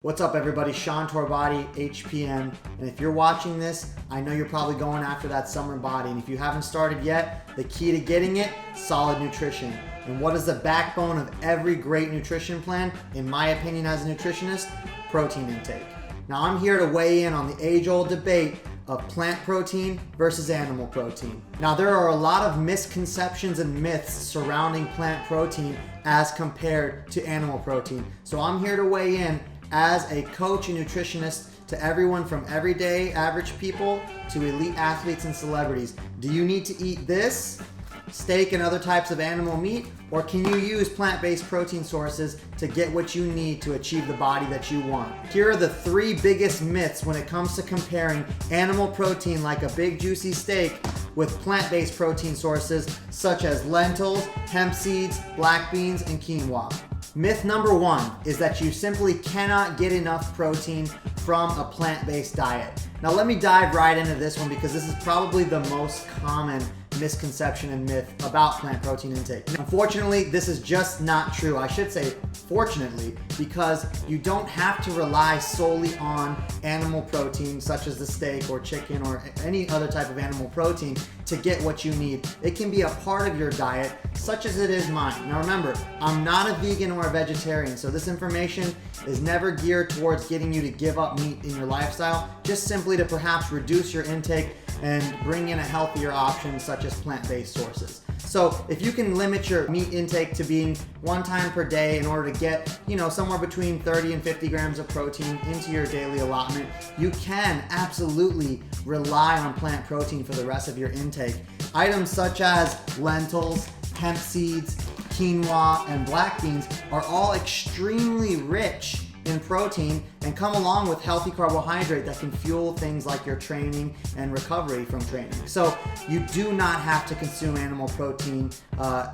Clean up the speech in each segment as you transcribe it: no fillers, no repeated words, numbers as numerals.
What's up everybody, Sean Torbody, HPN, and if you're watching this, I know you're probably going after that summer body, and if you haven't started yet, the key to getting it, solid nutrition. And what is the backbone of every great nutrition plan, in my opinion as a nutritionist? Protein intake. Now I'm here to weigh in on the age-old debate of plant protein versus animal protein. Now there are a lot of misconceptions and myths surrounding plant protein as compared to animal protein. So I'm here to weigh in as a coach and nutritionist to everyone from everyday average people to elite athletes and celebrities. Do you need to eat this, steak and other types of animal meat, or can you use plant-based protein sources to get what you need to achieve the body that you want? Here are the three biggest myths when it comes to comparing animal protein like a big juicy steak with plant-based protein sources such as lentils, hemp seeds, black beans, and quinoa. Myth number one is that you simply cannot get enough protein from a plant-based diet. Now let me dive right into this one because this is probably the most common misconception and myth about plant protein intake. Unfortunately, this is just not true. I should say fortunately, because you don't have to rely solely on animal protein such as the steak or chicken or any other type of animal protein to get what you need. It can be a part of your diet such as it is mine. Now remember, I'm not a vegan or a vegetarian, so this information is never geared towards getting you to give up meat in your lifestyle, just simply to perhaps reduce your intake and bring in a healthier option such as plant-based sources. So if you can limit your meat intake to being one time per day in order to get, somewhere between 30 and 50 grams of protein into your daily allotment, you can absolutely rely on plant protein for the rest of your intake. Items such as lentils, hemp seeds, quinoa, and black beans are all extremely rich in protein and come along with healthy carbohydrate that can fuel things like your training and recovery from training. So you do not have to consume animal protein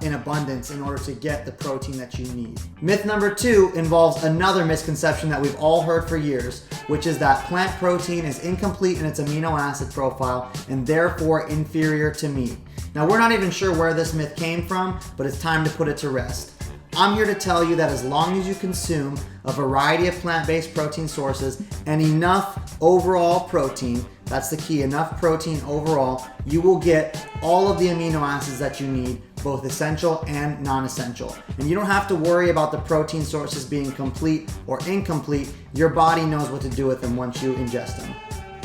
in abundance in order to get the protein that you need. Myth number two involves another misconception that we've all heard for years, which is that plant protein is incomplete in its amino acid profile and therefore inferior to meat. Now we're not even sure where this myth came from, but it's time to put it to rest. I'm here to tell you that as long as you consume a variety of plant-based protein sources and enough overall protein, that's the key, enough protein overall, you will get all of the amino acids that you need, both essential and non-essential. And you don't have to worry about the protein sources being complete or incomplete. Your body knows what to do with them once you ingest them.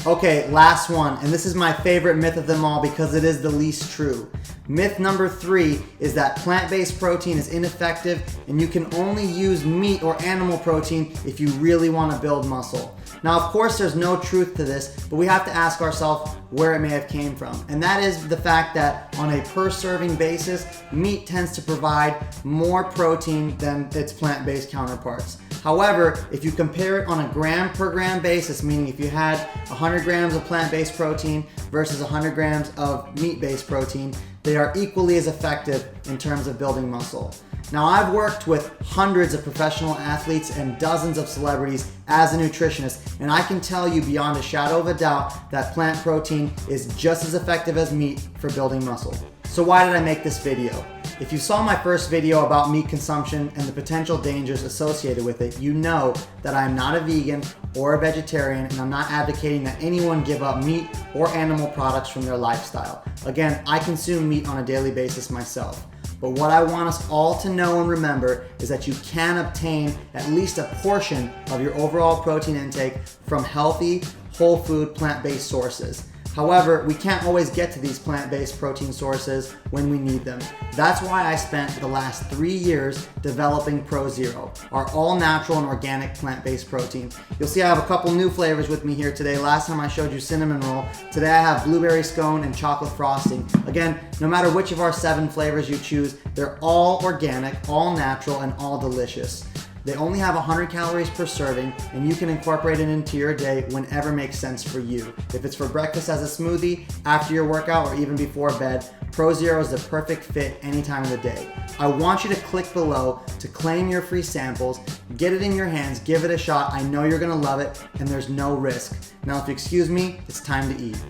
Okay, last one, and this is my favorite myth of them all because it is the least true. Myth number three is that plant-based protein is ineffective and you can only use meat or animal protein if you really want to build muscle. Now, of course, there's no truth to this, but we have to ask ourselves where it may have came from. And that is the fact that on a per serving basis, meat tends to provide more protein than its plant-based counterparts. However, if you compare it on a gram per gram basis, meaning if you had 100 grams of plant-based protein versus 100 grams of meat-based protein, they are equally as effective in terms of building muscle. Now, I've worked with hundreds of professional athletes and dozens of celebrities as a nutritionist, and I can tell you beyond a shadow of a doubt that plant protein is just as effective as meat for building muscle. So why did I make this video? If you saw my first video about meat consumption and the potential dangers associated with it, you know that I'm not a vegan or a vegetarian, and I'm not advocating that anyone give up meat or animal products from their lifestyle. Again, I consume meat on a daily basis myself. But what I want us all to know and remember is that you can obtain at least a portion of your overall protein intake from healthy, whole food, plant-based sources. However, we can't always get to these plant-based protein sources when we need them. That's why I spent the last 3 years developing ProZero, our all-natural and organic plant-based protein. You'll see I have a couple new flavors with me here today. Last time I showed you cinnamon roll. Today I have blueberry scone and chocolate frosting. Again, no matter which of our 7 flavors you choose, they're all organic, all natural, and all delicious. They only have 100 calories per serving, and you can incorporate it into your day whenever makes sense for you. If it's for breakfast as a smoothie, after your workout, or even before bed, ProZero is the perfect fit any time of the day. I want you to click below to claim your free samples, get it in your hands, give it a shot. I know you're gonna love it, and there's no risk. Now, if you excuse me, it's time to eat.